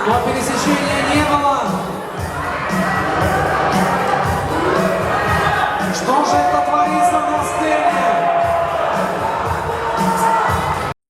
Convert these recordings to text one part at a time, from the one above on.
Но пересечения не было. Что же это творится на сцене?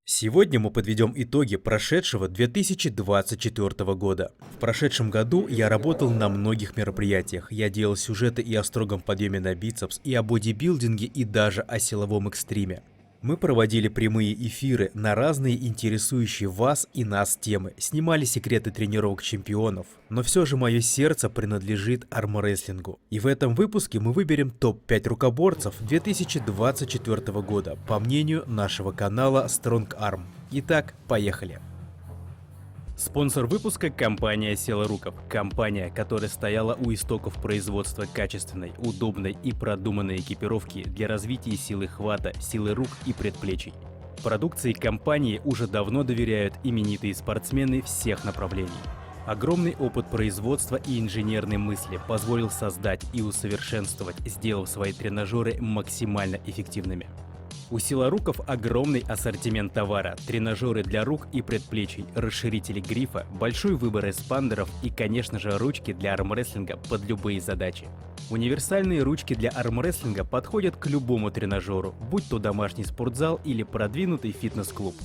Сегодня мы подведем итоги прошедшего 2024 года. В прошедшем году я работал на многих мероприятиях. Я делал сюжеты и о строгом подъеме на бицепс, и о бодибилдинге, и даже о силовом экстриме. Мы проводили прямые эфиры на разные интересующие вас и нас темы, снимали секреты тренировок чемпионов, но все же мое сердце принадлежит армрестлингу. И в этом выпуске мы выберем топ-5 рукоборцев 2024 года, по мнению нашего канала Strong Arm. Итак, поехали! Спонсор выпуска – компания Сила Руков. Компания, которая стояла у истоков производства качественной, удобной и продуманной экипировки для развития силы хвата, силы рук и предплечий. Продукции компании уже давно доверяют именитые спортсмены всех направлений. Огромный опыт производства и инженерной мысли позволил создать и усовершенствовать, сделав свои тренажеры максимально эффективными. У Силаруков огромный ассортимент товара, тренажеры для рук и предплечий, расширители грифа, большой выбор эспандеров и, конечно же, ручки для армрестлинга под любые задачи. Универсальные ручки для армрестлинга подходят к любому тренажеру, будь то домашний спортзал или продвинутый фитнес-клуб.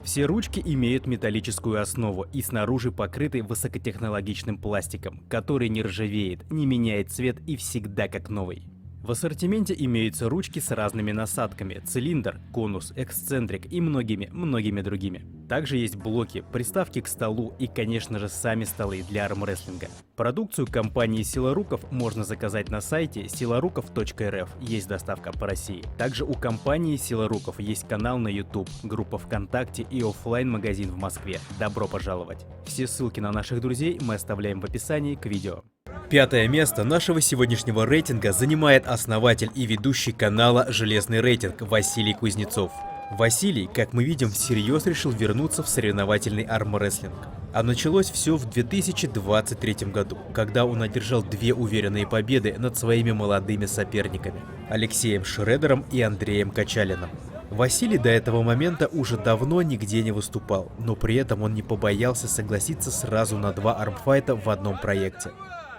Все ручки имеют металлическую основу и снаружи покрыты высокотехнологичным пластиком, который не ржавеет, не меняет цвет и всегда как новый. В ассортименте имеются ручки с разными насадками, цилиндр, конус, эксцентрик и многими другими. Также есть блоки, приставки к столу и, конечно же, сами столы для армрестлинга. Продукцию компании Силаруков можно заказать на сайте silarukov.rf, есть доставка по России. Также у компании Силаруков есть канал на YouTube, группа ВКонтакте и оффлайн-магазин в Москве. Добро пожаловать! Все ссылки на наших друзей мы оставляем в описании к видео. Пятое место нашего сегодняшнего рейтинга занимает основатель и ведущий канала «Железный рейтинг» Василий Кузнецов. Василий, как мы видим, всерьез решил вернуться в соревновательный армрестлинг. А началось все в 2023 году, когда он одержал 2 уверенные победы над своими молодыми соперниками – Алексеем Шредером и Андреем Качалиным. Василий до этого момента уже давно нигде не выступал, но при этом он не побоялся согласиться сразу на 2 армфайта в одном проекте.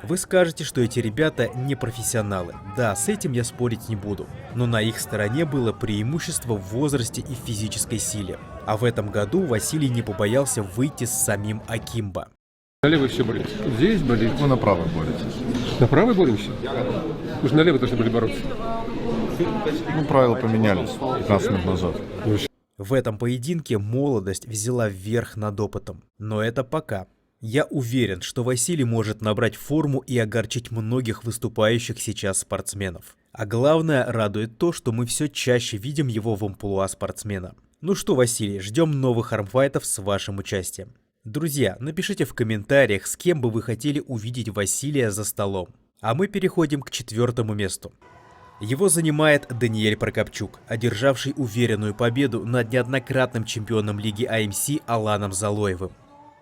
Вы скажете, что эти ребята не профессионалы. Да, с этим я спорить не буду. Но на их стороне было преимущество в возрасте и физической силе. А в этом году Василий не побоялся выйти с самим Акимбо. На левой все болит. Здесь болит. Вы на правой боретесь. На правой боремся? Мы же на левой должны были бороться. Ну, правила поменялись 15 минут назад. В этом поединке молодость взяла верх над опытом. Но это пока. Я уверен, что Василий может набрать форму и огорчить многих выступающих сейчас спортсменов. А главное, радует то, что мы все чаще видим его в амплуа спортсмена. Ну что, Василий, ждем новых армфайтов с вашим участием. Друзья, напишите в комментариях, с кем бы вы хотели увидеть Василия за столом. А мы переходим к 4-му месту. Его занимает Даниэль Прокопчук, одержавший уверенную победу над неоднократным чемпионом лиги AMC Аланом Залоевым.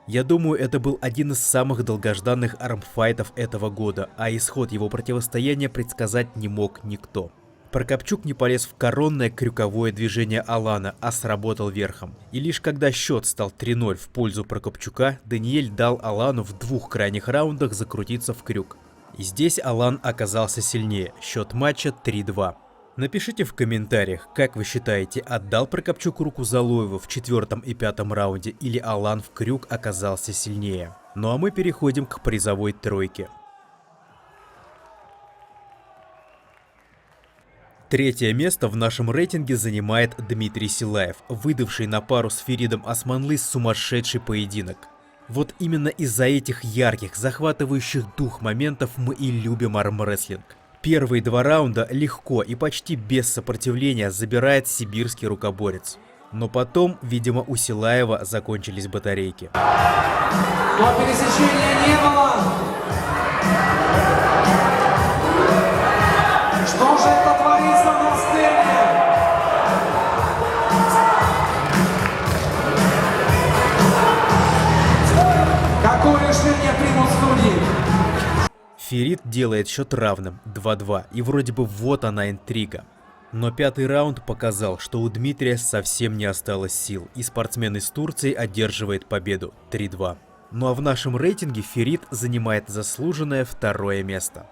Я думаю, это был один из самых долгожданных армфайтов этого года, а исход его противостояния предсказать не мог никто. Прокопчук не полез в коронное крюковое движение Алана, а сработал верхом. И лишь когда счет стал 3-0 в пользу Прокопчука, Даниэль дал Алану в 2 крайних раундах закрутиться в крюк. И здесь Алан оказался сильнее, счет матча 3-2. Напишите в комментариях, как вы считаете, отдал Прокопчук руку Залоеву в 4-м и 5-м раунде или Алан в крюк оказался сильнее. Ну а мы переходим к призовой тройке. 3-е место в нашем рейтинге занимает Дмитрий Силаев, выдавший на пару с Феридом Османлы сумасшедший поединок. Вот именно из-за этих ярких, захватывающих дух моментов мы и любим армрестлинг. Первые 2 раунда легко и почти без сопротивления забирает сибирский рукоборец. Но потом, видимо, у Силаева закончились батарейки. Но пересечения не было. Что же это творится на сцене? Какое решение примут судьи? Ферид делает счет равным 2-2, и вроде бы вот она интрига. Но 5-й раунд показал, что у Дмитрия совсем не осталось сил, и спортсмен из Турции одерживает победу 3-2. Ну а в нашем рейтинге Ферит занимает заслуженное 2-е место.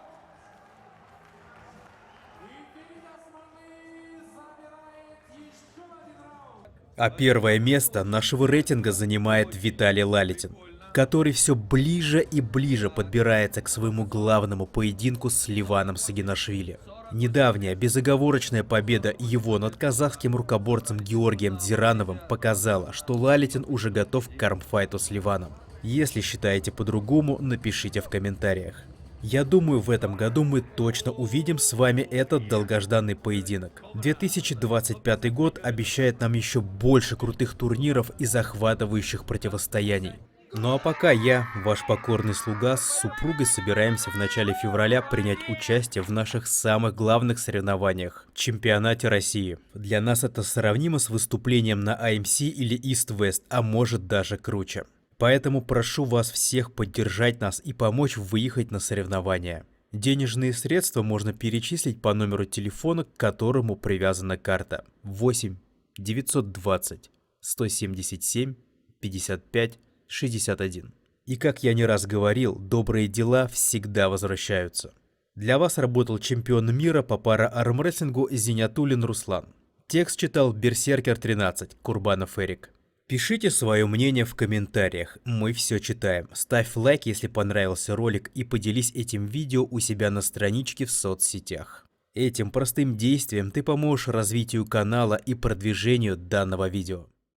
А 1-е место нашего рейтинга занимает Виталий Лалитин, который все ближе и ближе подбирается к своему главному поединку с Ливаном Сагинашвили. Недавняя безоговорочная победа его над казахским рукоборцем Георгием Дзирановым показала, что Лалитин уже готов к кармфайту с Ливаном. Если считаете по-другому, напишите в комментариях. Я думаю, в этом году мы точно увидим с вами этот долгожданный поединок. 2025 год обещает нам еще больше крутых турниров и захватывающих противостояний. Ну а пока я, ваш покорный слуга, с супругой собираемся в начале февраля принять участие в наших самых главных соревнованиях – чемпионате России. Для нас это сравнимо с выступлением на AMC или East West, а может даже круче. Поэтому прошу вас всех поддержать нас и помочь выехать на соревнования. Денежные средства можно перечислить по номеру телефона, к которому привязана карта 8 920 177 55 61. И как я не раз говорил, добрые дела всегда возвращаются. Для вас работал чемпион мира по пара-армрестлингу Зинятуллин Руслан. Текст читал Берсеркер 13, Курбанов Эрик. Пишите свое мнение в комментариях, мы все читаем. Ставь лайк, если понравился ролик, и поделись этим видео у себя на страничке в соцсетях. Этим простым действием ты поможешь развитию канала и продвижению данного видео.